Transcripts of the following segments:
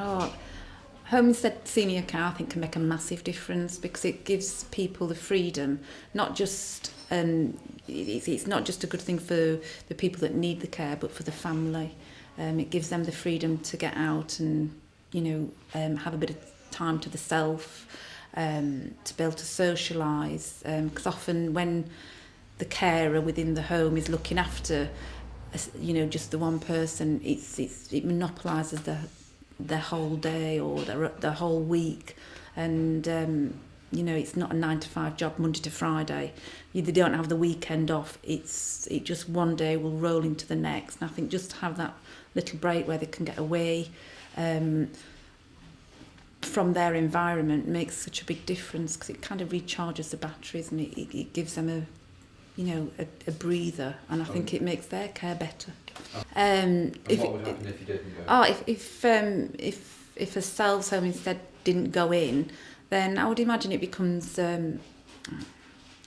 Oh, homestead senior care, I think, can make a massive difference because it gives people the freedom, not just it's not just a good thing for the people that need the care, but for the family. It gives them the freedom to get out and have a bit of time to the self, to be able to socialise. Because often when the carer within the home is looking after, just the one person, it monopolises the whole day or the whole week, and it's not a 9 to 5 job Monday to Friday. They don't have the weekend off. It just one day will roll into the next, and I think just to have that little break where they can get away from their environment makes such a big difference, because it kind of recharges the batteries, and it gives them a breather, and I think it makes their care better. And what would happen if you didn't go? Oh, if a Selves home instead didn't go in, then I would imagine it becomes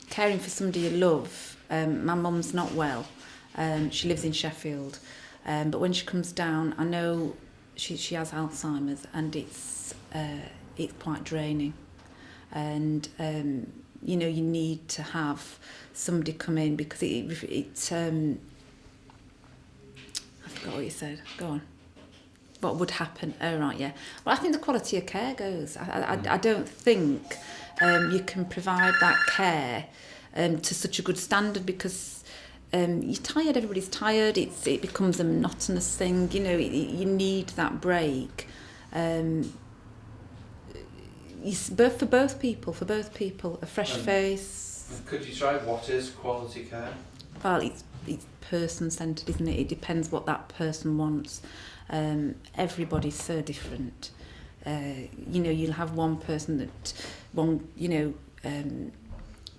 caring for somebody you love. My mum's not well. She lives in Sheffield, but when she comes down, I know she has Alzheimer's, and it's quite draining, and you need to have somebody come in, because I forgot what you said. Go on. What would happen? Oh, right, yeah. Well, I think the quality of care goes. I don't think you can provide that care to such a good standard, because you're tired, everybody's tired, it becomes a monotonous thing, you need that break. For both people, a fresh face. Could you try what is quality care? Well, it's person-centred, isn't it? It depends what that person wants. Everybody's so different. You'll have one person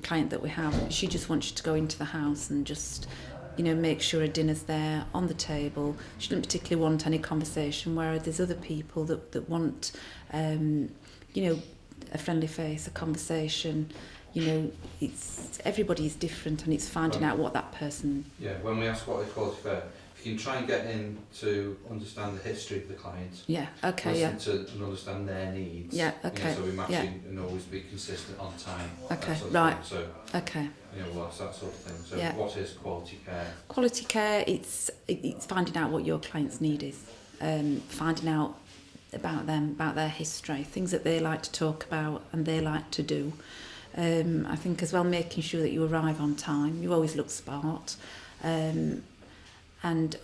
client that we have, she just wants you to go into the house and just, make sure her dinner's there on the table. She doesn't particularly want any conversation, whereas there's other people that want, a friendly face, a conversation. Everybody is different, and it's finding out what that person... Yeah, when we ask what is quality care, if you can try and get in to understand the history of the client. Yeah, okay, listen to and understand their needs. Yeah, okay. So we matching and always be consistent on time. Okay, right. So, okay. That's that sort of thing. So what is quality care? Quality care, it's finding out what your client's need is. Finding out about them, about their history, things that they like to talk about and they like to do. I think as well, making sure that you arrive on time, you always look smart, and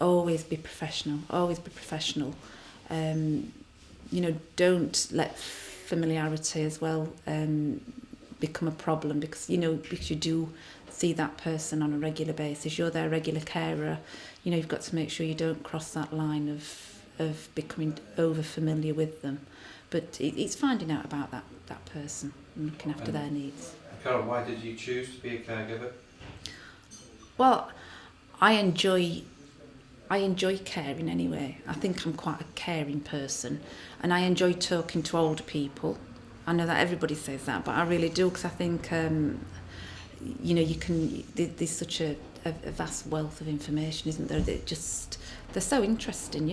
always be professional, don't let familiarity as well become a problem, because you do see that person on a regular basis, you're their regular carer, you've got to make sure you don't cross that line of becoming over familiar with them. But it's finding out about that person and looking after their needs. Carol, why did you choose to be a caregiver? Well, I enjoy caring anyway. I think I'm quite a caring person, and I enjoy talking to older people. I know that everybody says that, but I really do, because I think there's such a vast wealth of information, isn't there? They're so interesting.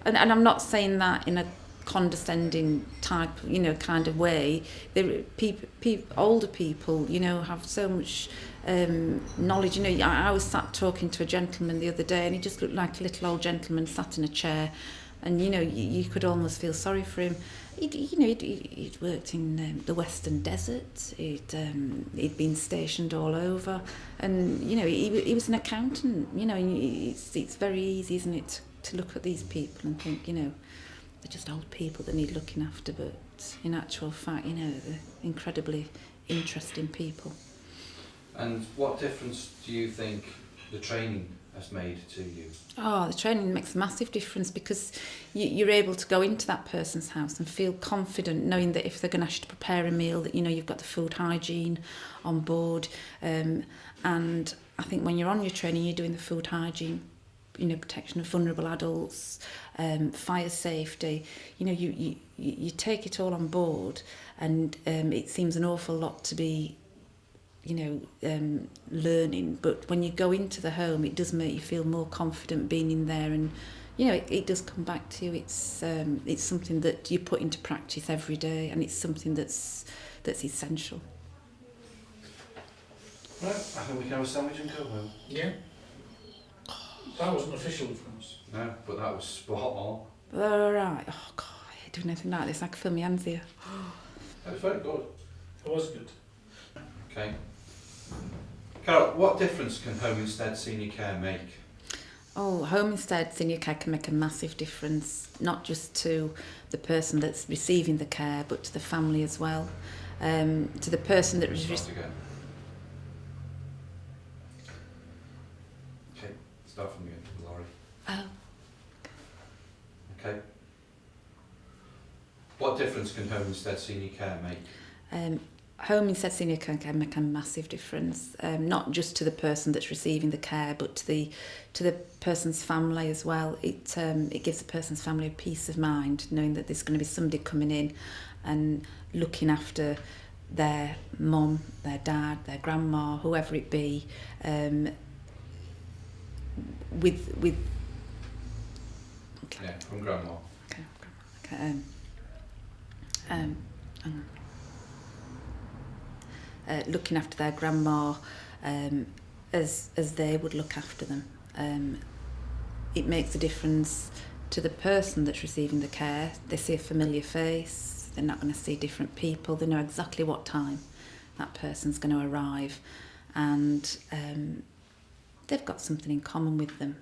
And I'm not saying that in a condescending type, kind of way. Older people, have so much knowledge. I was sat talking to a gentleman the other day, and he just looked like a little old gentleman sat in a chair, and you could almost feel sorry for him. He'd worked in the Western Desert. He'd been stationed all over, and he was an accountant. It's very easy, isn't it, to look at these people and think, they're just old people that need looking after, but in actual fact, they're incredibly interesting people. And what difference do you think the training has made to you? Oh, the training makes a massive difference, because you're able to go into that person's house and feel confident, knowing that if they're going to ask you to prepare a meal, that you've got the food hygiene on board. And I think when you're on your training, you're doing the food hygiene, protection of vulnerable adults, fire safety. You take it all on board, and it seems an awful lot to be learning, but when you go into the home, it does make you feel more confident being in there, and you know, it does come back to you. It's something that you put into practice every day, and it's something that's essential. Right, I think we can have a sandwich and go home. Yeah. That wasn't official, of course. No, but that was spot on. All right. Oh God, I hate doing anything like this. I can feel my hands here. That was very good. It was good. Okay. Carol, what difference can Home Instead Senior Care make? Oh, Home Instead Senior Care can make a massive difference, not just to the person that's receiving the care, but to the family as well. To the person that was Start again. Okay, start from you, Laurie. Oh. Okay. What difference can Home Instead Senior Care make? Home Instead Senior Care can make a massive difference, not just to the person that's receiving the care, but to the person's family as well. It gives the person's family a peace of mind, knowing that there's going to be somebody coming in and looking after their mum, their dad, their grandma, whoever it be, with. Okay. Yeah, from Grandma. Okay. Okay. Hang on. Looking after their grandma as they would look after them. It makes a difference to the person that's receiving the care. They see a familiar face, they're not going to see different people, they know exactly what time that person's going to arrive, and they've got something in common with them.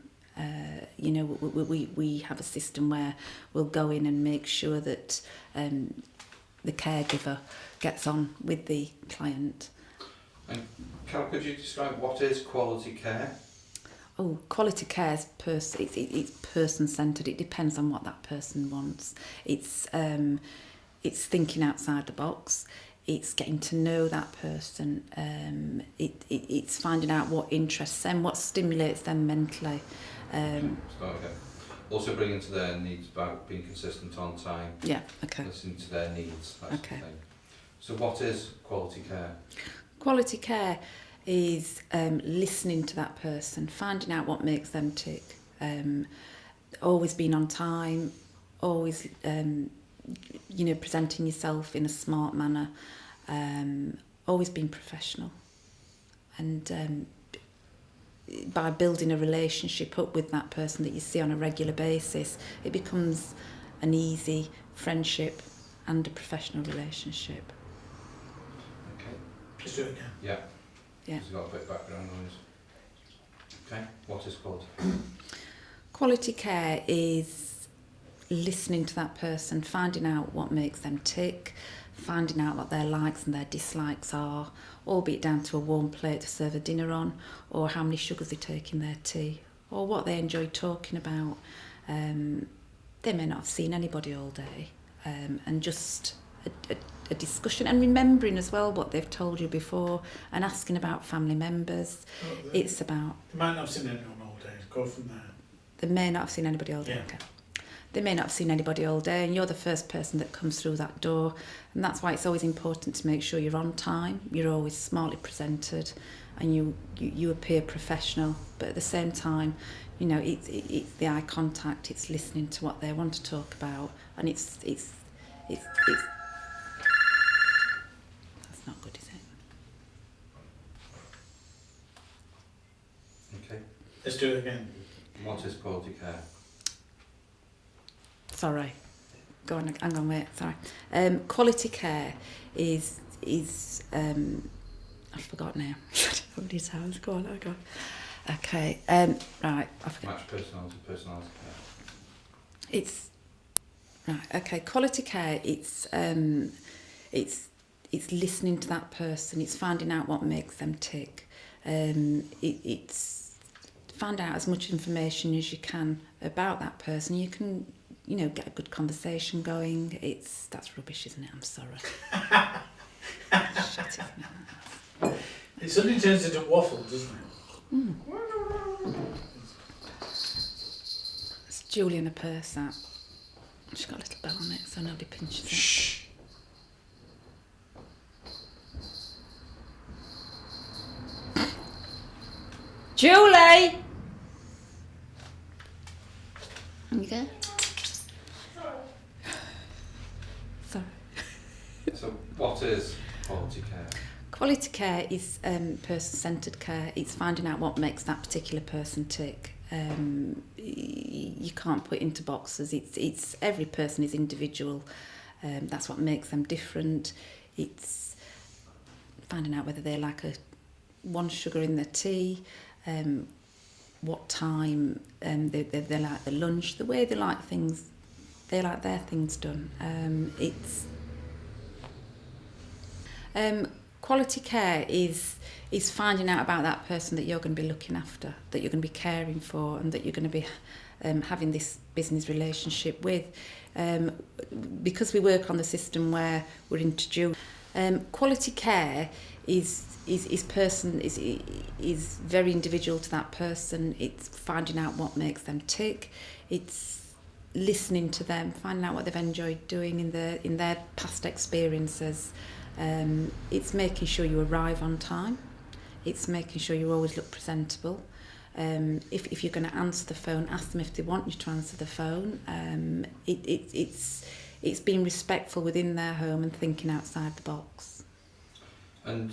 You know, we have a system where we'll go in and make sure that the caregiver gets on with the client. And Carol, could you describe what is quality care? Oh, quality care is it's person-centred. It depends on what that person wants. It's thinking outside the box. It's getting to know that person. It's finding out what interests them, what stimulates them mentally. Start again. Also bringing to their needs about being consistent on time. Yeah, okay. Listening to their needs, that Okay. sort of thing. So what is quality care? Quality care is listening to that person, finding out what makes them tick, always being on time, always presenting yourself in a smart manner, always being professional, and by building a relationship up with that person that you see on a regular basis, it becomes an easy friendship and a professional relationship. Okay. Let's do it again. Yeah. Yeah. It's got a bit of background noise. Okay. What is quality? Quality care is listening to that person, finding out what makes them tick, finding out what their likes and their dislikes are, albeit down to a warm plate to serve a dinner on, or how many sugars they take in their tea, or what they enjoy talking about. They may not have seen anybody all day, and just a discussion, and remembering as well what they've told you before, and asking about family members. It's about... They might not have seen anyone all day. Go from there. They may not have seen anybody all day. Yeah. Okay. They may not have seen anybody all day, and you're the first person that comes through that door, and that's why it's always important to make sure you're on time, you're always smartly presented, and you appear professional, but at the same time, you know, it's the eye contact, it's listening to what they want to talk about, and it's that's not good, is it? Okay. Let's do it again. What is quality care? Sorry. Go on, hang on, wait, sorry. Quality care is I've forgotten now. How many times? Go on, go on. Okay, right, I forgot. Match personality care. It's right, okay, quality care, it's listening to that person, it's finding out what makes them tick. It's find out as much information as you can about that person. You can, you know, get a good conversation going. That's rubbish, isn't it? I'm sorry. Shit, isn't it? It suddenly turns into waffle, doesn't it? Mm. It's Julie in a purse, that. She's got a little bell on it, so nobody pinches it. Shh. Julie! So what is quality care? Quality care is person-centred care. It's finding out what makes that particular person tick. You can't put it into boxes. It's every person is individual. That's what makes them different. It's finding out whether they like one sugar in their tea, what time they like the lunch, the way they like things. They like their things done. Quality care is finding out about that person that you're going to be looking after, that you're going to be caring for, and that you're going to be having this business relationship with. Because we work on the system where we're introduced, quality care is very individual to that person. It's finding out what makes them tick. It's listening to them, finding out what they've enjoyed doing in their past experiences. It's making sure you arrive on time. It's making sure you always look presentable. If you're going to answer the phone, ask them if they want you to answer the phone. It's being respectful within their home and thinking outside the box. And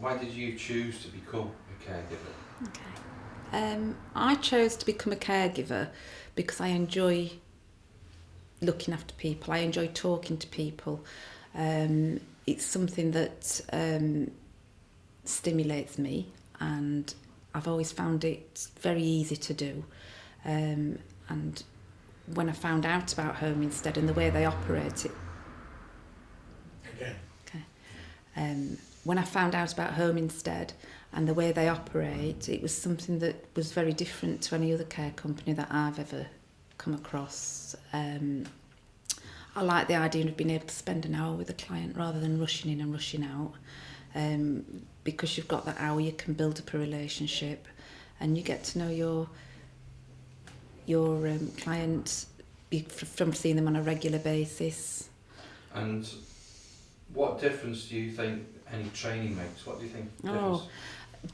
why did you choose to become a caregiver? Okay. I chose to become a caregiver because I enjoy looking after people. I enjoy talking to people. It's something that stimulates me, and I've always found it very easy to do. And when I found out about Home Instead and the way they operate it... Again. Okay. When I found out about Home Instead and the way they operate, it was something that was very different to any other care company that I've ever come across. I like the idea of being able to spend an hour with a client rather than rushing in and rushing out. Because you've got that hour, you can build up a relationship and you get to know your client from seeing them on a regular basis. And what difference do you think any training makes? What do you think difference?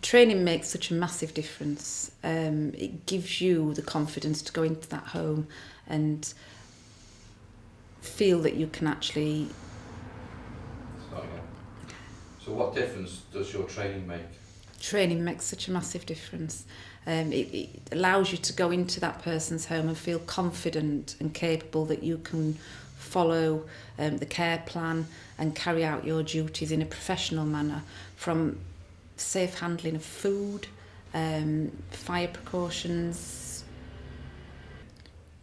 Training makes such a massive difference. It gives you the confidence to go into that home and feel that you can actually... Start again. So what difference does your training make? Training makes such a massive difference. It allows you to go into that person's home and feel confident and capable that you can follow the care plan and carry out your duties in a professional manner, from safe handling of food, fire precautions.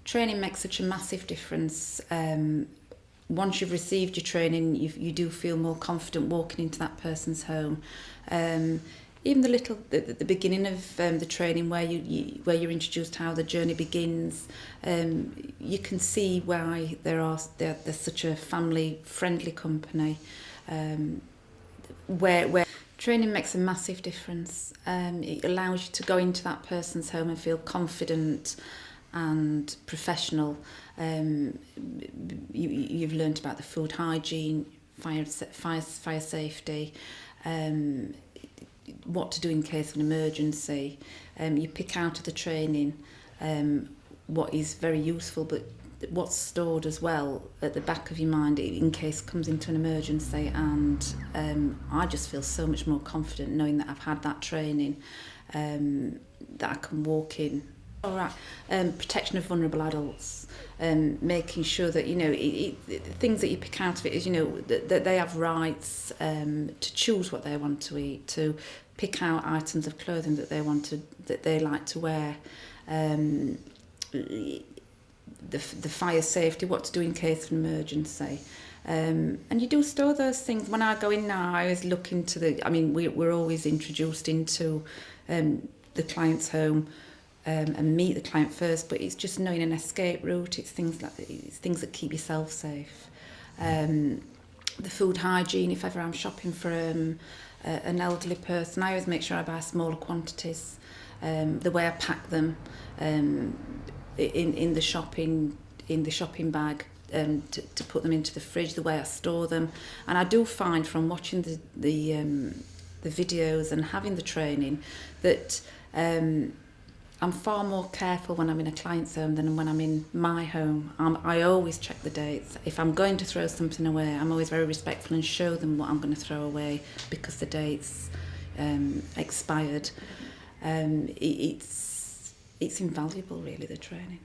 Training makes such a massive difference. Once you've received your training, you do feel more confident walking into that person's home. Even the beginning of the training, where you're introduced how the journey begins, you can see why they're such a family-friendly company. Where training makes a massive difference. It allows you to go into that person's home and feel confident and professional. You've learnt about the food hygiene, fire safety, what to do in case of an emergency. You pick out of the training what is very useful, but what's stored as well at the back of your mind in case it comes into an emergency. And I just feel so much more confident knowing that I've had that training, that I can walk in. All right. Protection of vulnerable adults, making sure that, the things that you pick out of it is, that they have rights to choose what they want to eat, to pick out items of clothing that they like to wear, the fire safety, what to do in case of an emergency. And you do store those things. When I go in now, I always look into we're always introduced into the client's home, and meet the client first, but it's just knowing an escape route. It's things that keep yourself safe. The food hygiene, if ever I'm shopping for an elderly person, I always make sure I buy smaller quantities. The way I pack them in the shopping bag, to put them into the fridge, the way I store them. And I do find from watching the videos and having the training that I'm far more careful when I'm in a client's home than when I'm in my home. I always check the dates. If I'm going to throw something away, I'm always very respectful and show them what I'm going to throw away because the date's expired. It's invaluable, really, the training.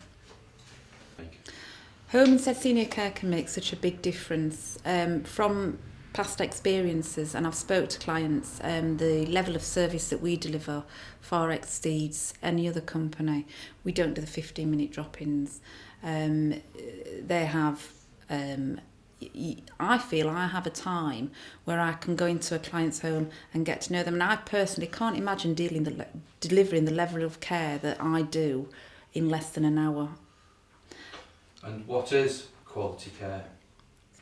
Thank you. Home instead senior care can make such a big difference. From past experiences, and I've spoke to clients, the level of service that we deliver far exceeds any other company. We don't do the 15-minute drop-ins. They have, I feel I have a time where I can go into a client's home and get to know them, and I personally can't imagine delivering the level of care that I do in less than an hour. And what is quality care?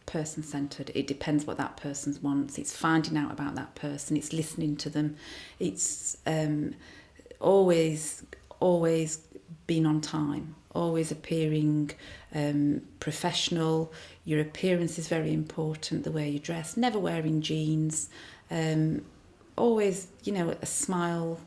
Person-centred. It depends what that person wants. It's finding out about that person. It's listening to them. It's always being on time, always appearing professional. Your appearance is very important, the way you dress, never wearing jeans, always, a smile.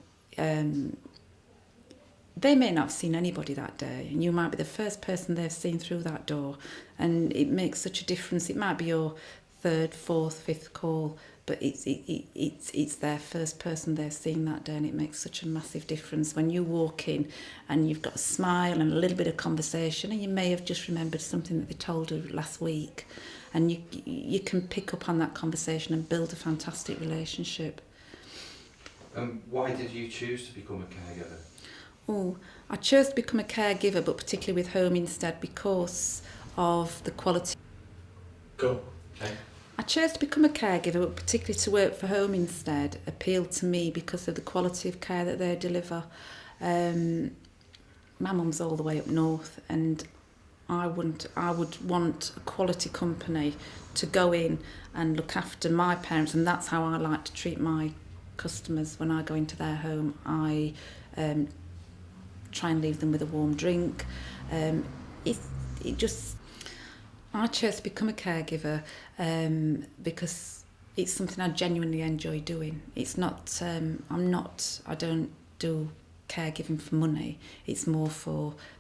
They may not have seen anybody that day, and you might be the first person they've seen through that door, and it makes such a difference. It might be your third, fourth, fifth call, but it's their first person they've seen that day, and it makes such a massive difference when you walk in and you've got a smile and a little bit of conversation, and you may have just remembered something that they told you last week, and you can pick up on that conversation and build a fantastic relationship. Why did you choose to become a caregiver? Oh, I chose to become a caregiver, but particularly with Home Instead because of the quality. Go. Okay. I chose to become a caregiver, but particularly to work for Home Instead appealed to me because of the quality of care that they deliver. My mum's all the way up north, and I would want a quality company to go in and look after my parents, and that's how I like to treat my customers when I go into their home. I try and leave them with a warm drink. I chose to become a caregiver because it's something I genuinely enjoy doing. It's not, I don't do caregiving for money. It's more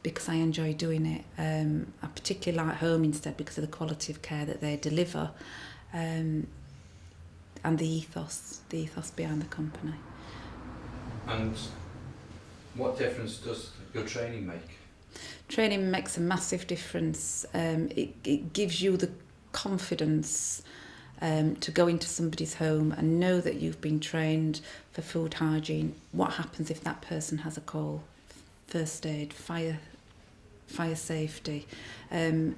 because I enjoy doing it. I particularly like Home Instead because of the quality of care that they deliver, and the ethos behind the company. And what difference does your training make? Training makes a massive difference. It gives you the confidence to go into somebody's home and know that you've been trained for food hygiene. What happens if that person has a call? First aid, fire safety. And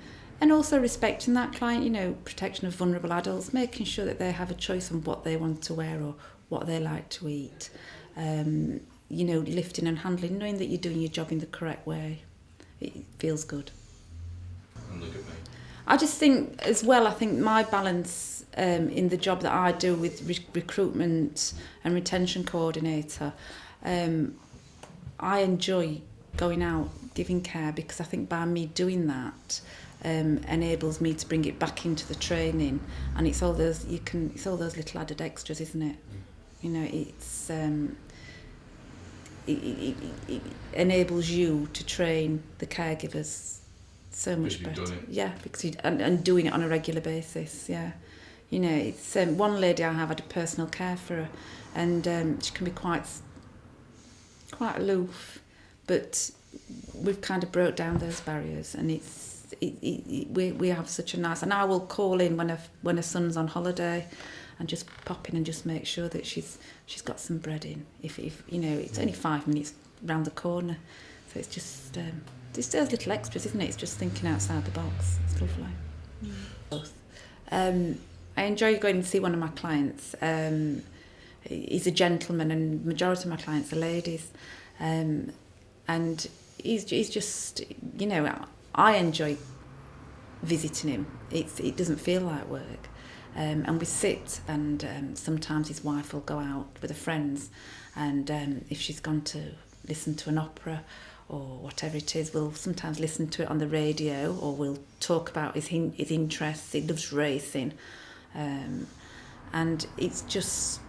also respecting that client, protection of vulnerable adults, making sure that they have a choice on what they want to wear or what they like to eat. Lifting and handling, knowing that you're doing your job in the correct way. It feels good. And look at me. I just think as well, I think my balance in the job that I do with recruitment and retention coordinator, I enjoy going out, giving care, because I think by me doing that enables me to bring it back into the training, and it's all those little added extras, isn't it? It's it enables you to train the caregivers so much better. Done it. Yeah, because and doing it on a regular basis. Yeah, it's one lady I have had a personal care for her, and she can be quite aloof, but we've kind of broke down those barriers, and we have such a nice. And I will call in when her son's on holiday, and just pop in and just make sure that she's got some bread in. If it's only 5 minutes round the corner, so it's just those little extras, isn't it? It's just thinking outside the box. It's lovely. Both. I enjoy going and see one of my clients. He's a gentleman, and majority of my clients are ladies, and he's just I enjoy visiting him. It doesn't feel like work. And we sit, and sometimes his wife will go out with her friends, and if she's gone to listen to an opera or whatever it is, we'll sometimes listen to it on the radio, or we'll talk about his interests. He loves racing, and it's just...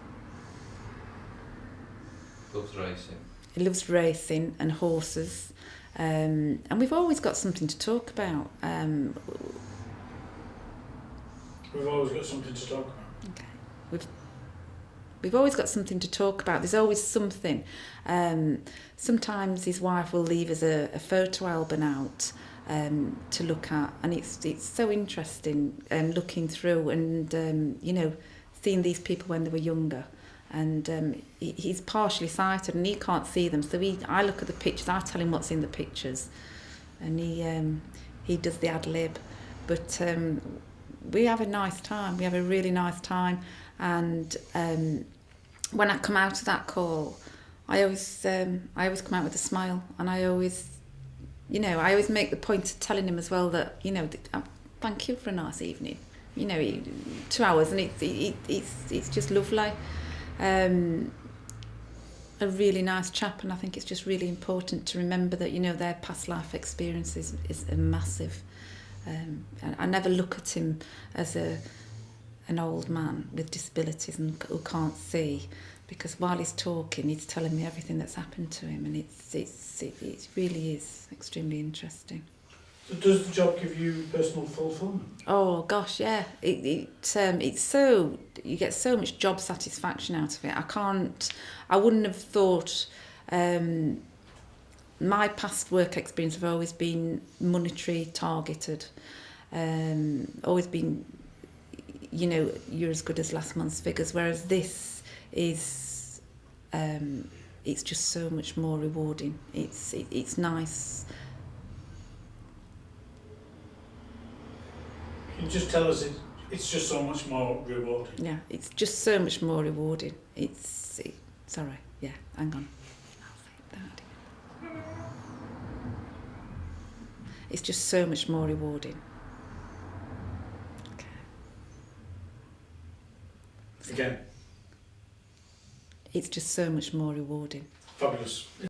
Loves racing. He loves racing and horses. And we've always got something to talk about. We've always got something to talk about. Okay. We've always got something to talk about. There's always something. Sometimes his wife will leave us a photo album out to look at, and it's so interesting looking through and you know, seeing these people when they were younger. And he's partially sighted and he can't see them, so I look at the pictures, I tell him what's in the pictures, and he does the ad lib. But we have a nice time. We have a really nice time. And when I come out of that call, I always come out with a smile, and I always make the point of telling him as well that, you know, thank you for a nice evening. You know, 2 hours, and it's just lovely. A really nice chap, and I think it's just really important to remember that, you know, their past life experience is a massive. I never look at him as an old man with disabilities and who can't see, because while he's talking, he's telling me everything that's happened to him, and it really is extremely interesting. So does the job give you personal fulfilment? Oh gosh, yeah. It's so, you get so much job satisfaction out of it. I wouldn't have thought. My past work experience have always been monetary targeted, always been, you know, you're as good as last month's figures, whereas this is, it's just so much more rewarding. It's nice. Can you just tell us it's just so much more rewarding? Yeah, it's just so much more rewarding. Sorry, yeah, hang on. It's just so much more rewarding. Okay. Again. It's just so much more rewarding. Fabulous.